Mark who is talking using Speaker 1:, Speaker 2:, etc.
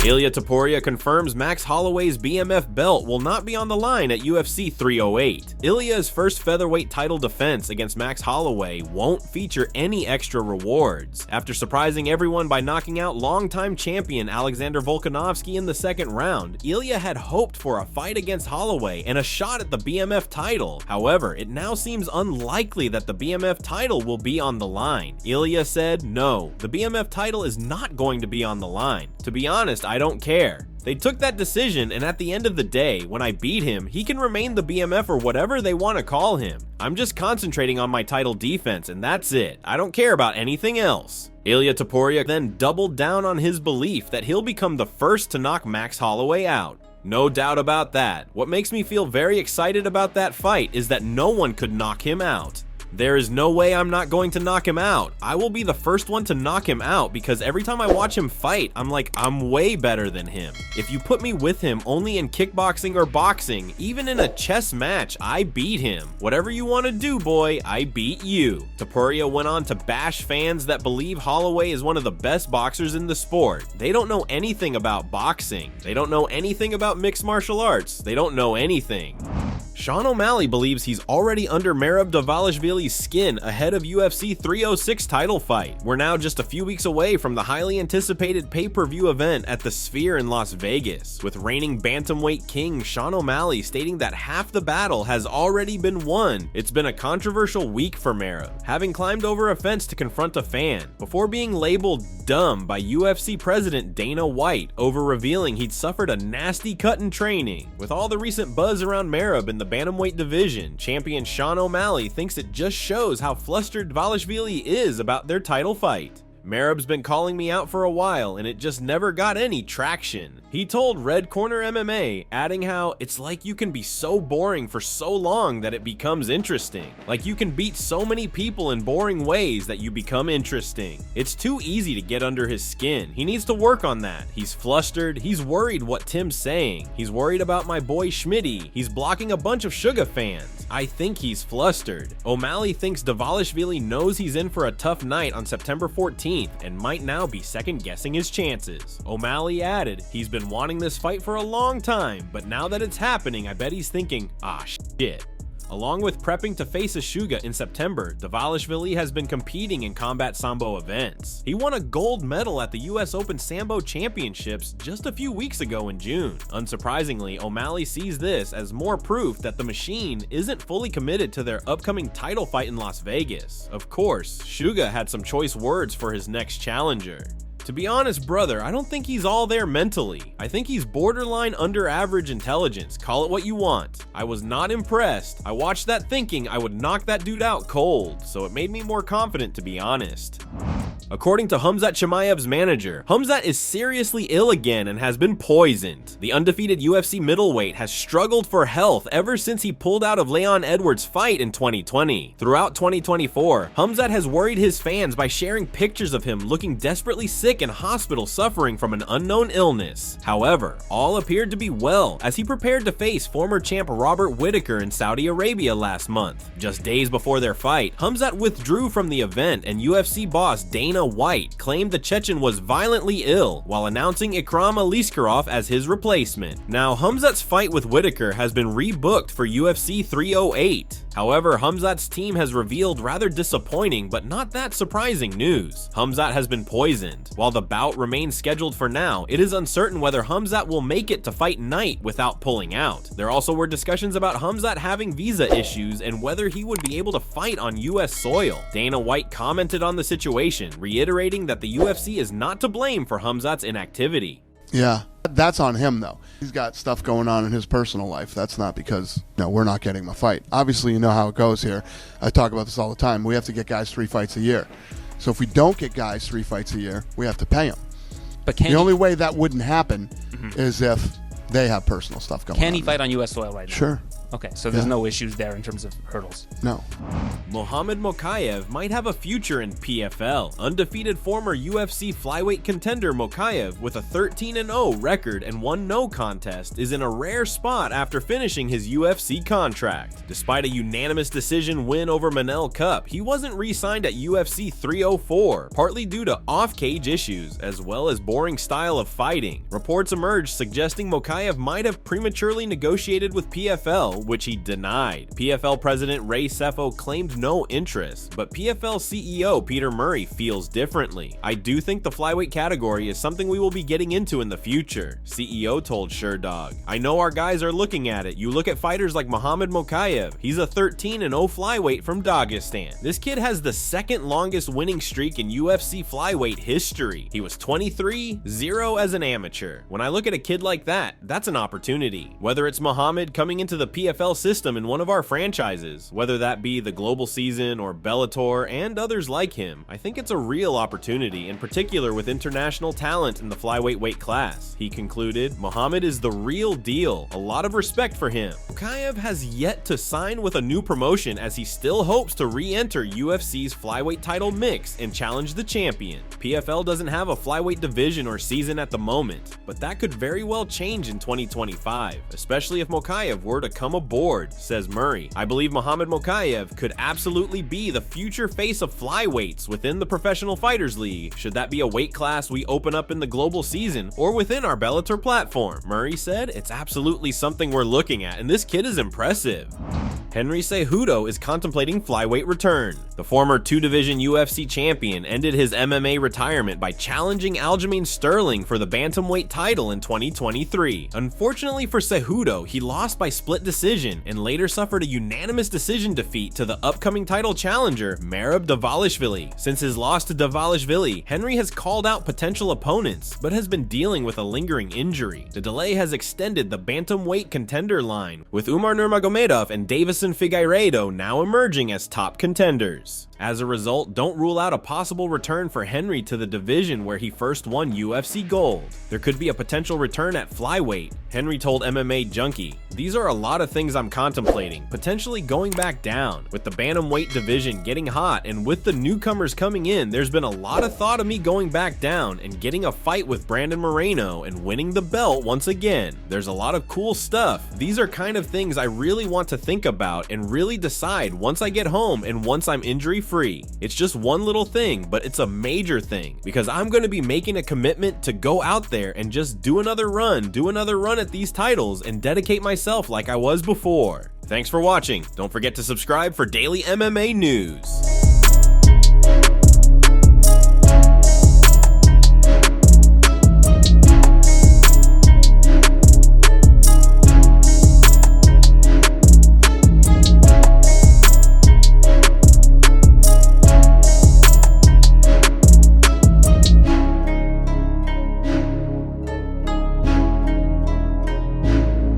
Speaker 1: Ilia Topuria confirms Max Holloway's BMF belt will not be on the line at UFC 308. Ilia's first featherweight title defense against Max Holloway won't feature any extra rewards. After surprising everyone by knocking out longtime champion Alexander Volkanovski in the second round, Ilia had hoped for a fight against Holloway and a shot at the BMF title. However, it now seems unlikely that the BMF title will be on the line. Ilia said, "No, the BMF title is not going to be on the line. To be honest, I don't care. They took that decision, and at the end of the day, when I beat him, he can remain the BMF or whatever they want to call him. I'm just concentrating on my title defense, and that's it. I don't care about anything else." Ilia Topuria then doubled down on his belief that he'll become the first to knock Max Holloway out. No doubt about that. What makes me feel very excited about that fight is that no one could knock him out. There is no way I'm not going to knock him out. I will be the first one to knock him out because every time I watch him fight, I'm like, I'm way better than him. If you put me with him only in kickboxing or boxing, even in a chess match, I beat him. Whatever you want to do, boy, I beat you. Topuria went on to bash fans that believe Holloway is one of the best boxers in the sport. They don't know anything about boxing. They don't know anything about mixed martial arts. They don't know anything. Sean O'Malley believes he's already under Merab Dvalishvili's skin ahead of UFC 306 title fight. We're now just a few weeks away from the highly anticipated pay-per-view event at the Sphere in Las Vegas, with reigning bantamweight king Sean O'Malley stating that half the battle has already been won. It's been a controversial week for Merab, having climbed over a fence to confront a fan, before being labeled dumb by UFC president Dana White over revealing he'd suffered a nasty cut in training. With all the recent buzz around Merab in the bantamweight division, champion Sean O'Malley thinks it just shows how flustered Dvalishvili is about their title fight. Merab's been calling me out for a while and it just never got any traction. He told Red Corner MMA, adding how it's like you can be so boring for so long that it becomes interesting. Like you can beat so many people in boring ways that you become interesting. It's too easy to get under his skin. He needs to work on that. He's flustered. He's worried what Tim's saying. He's worried about my boy Schmitty. He's blocking a bunch of Suga fans. I think he's flustered. O'Malley thinks Dvalishvili knows he's in for a tough night on September 14th and might now be second-guessing his chances. O'Malley added, he's been wanting this fight for a long time, but now that it's happening, I bet he's thinking, ah shit. Along with prepping to face a Suga in September, Dvalishvili has been competing in combat sambo events. He won a gold medal at the US Open Sambo Championships just a few weeks ago in June. Unsurprisingly, O'Malley sees this as more proof that the machine isn't fully committed to their upcoming title fight in Las Vegas. Of course, Suga had some choice words for his next challenger. To be honest, brother, I don't think he's all there mentally. I think he's borderline under average intelligence, call it what you want. I was not impressed. I watched that thinking I would knock that dude out cold, so it made me more confident, to be honest. According to Khamzat Chimaev's manager, Khamzat is seriously ill again and has been poisoned. The undefeated UFC middleweight has struggled for health ever since he pulled out of Leon Edwards' fight in 2020. Throughout 2024, Khamzat has worried his fans by sharing pictures of him looking desperately sick in hospital suffering from an unknown illness. However, all appeared to be well as he prepared to face former champ Robert Whittaker in Saudi Arabia last month. Just days before their fight, Khamzat withdrew from the event and UFC boss Dana White claimed the Chechen was violently ill while announcing Ikram Aliskerov as his replacement. Now, Khamzat's fight with Whittaker has been rebooked for UFC 308. However, Khamzat's team has revealed rather disappointing but not that surprising news. Khamzat has been poisoned. While the bout remains scheduled for now, it is uncertain whether Khamzat will make it to fight night without pulling out. There also were discussions about Khamzat having visa issues and whether he would be able to fight on US soil. Dana White commented on the situation, reiterating that the UFC is not to blame for Khamzat's inactivity.
Speaker 2: Yeah, that's on him though. He's got stuff going on in his personal life. That's not because, no, we're not getting him a fight. Obviously, you know how it goes here. I talk about this all the time. We have to get guys 3 fights a year. So if we don't get guys 3 fights a year, we have to pay them.
Speaker 3: But
Speaker 2: the only way that wouldn't happen is if they have personal stuff going on.
Speaker 3: Can he fight on U.S. soil right now?
Speaker 2: Sure.
Speaker 3: Okay, so there's no issues there in terms of hurdles.
Speaker 2: No.
Speaker 1: Muhammad Mokaev might have a future in PFL. Undefeated former UFC flyweight contender Mokaev, with a 13-0 record and one no contest, is in a rare spot after finishing his UFC contract. Despite a unanimous decision win over Manel Cup, he wasn't re-signed at UFC 304, partly due to off-cage issues, as well as boring style of fighting. Reports emerged suggesting Mokaev might have prematurely negotiated with PFL, which he denied. PFL president Ray Sefo claimed no interest, but PFL CEO Peter Murray feels differently. I do think the flyweight category is something we will be getting into in the future, CEO told SureDog. I know our guys are looking at it. You look at fighters like Muhammad Mokaev. He's a 13-0 flyweight from Dagestan. This kid has the second longest winning streak in UFC flyweight history. He was 23-0 as an amateur. When I look at a kid like that, that's an opportunity. Whether it's Muhammad coming into the PFL system in one of our franchises, whether that be the Global Season or Bellator and others like him, I think it's a real opportunity, in particular with international talent in the flyweight weight class. He concluded, Muhammad is the real deal. A lot of respect for him. Mokaev has yet to sign with a new promotion, as he still hopes to re-enter UFC's flyweight title mix and challenge the champion. PFL doesn't have a flyweight division or season at the moment, but that could very well change in 2025, especially if Mokaev were to come aboard, says Murray. I believe Muhammad Mokaev could absolutely be the future face of flyweights within the Professional Fighters League, should that be a weight class we open up in the Global Season or within our Bellator platform. Murray said, it's absolutely something we're looking at, and this kid is impressive. Henry Cejudo is contemplating flyweight return. The former two-division UFC champion ended his MMA retirement by challenging Aljamain Sterling for the bantamweight title in 2023. Unfortunately for Cejudo, he lost by split decision and later suffered a unanimous decision defeat to the upcoming title challenger, Merab Davalishvili. Since his loss to Davalishvili, Henry has called out potential opponents, but has been dealing with a lingering injury. The delay has extended the bantamweight contender line, with Umar Nurmagomedov and Davison Figueiredo now emerging as top contenders. As a result, don't rule out a possible return for Henry to the division where he first won UFC gold. There could be a potential return at flyweight. Henry told MMA Junkie, these are a lot of things I'm contemplating, potentially going back down. With the bantamweight division getting hot and with the newcomers coming in, there's been a lot of thought of me going back down and getting a fight with Brandon Moreno and winning the belt once again. There's a lot of cool stuff. These are kind of things I really want to think about and really decide once I get home and once I'm injury free. It's just one little thing, but it's a major thing, because I'm going to be making a commitment to go out there and just do another run at these titles and dedicate myself like I was before. Thanks for watching. Don't forget to subscribe for daily MMA news.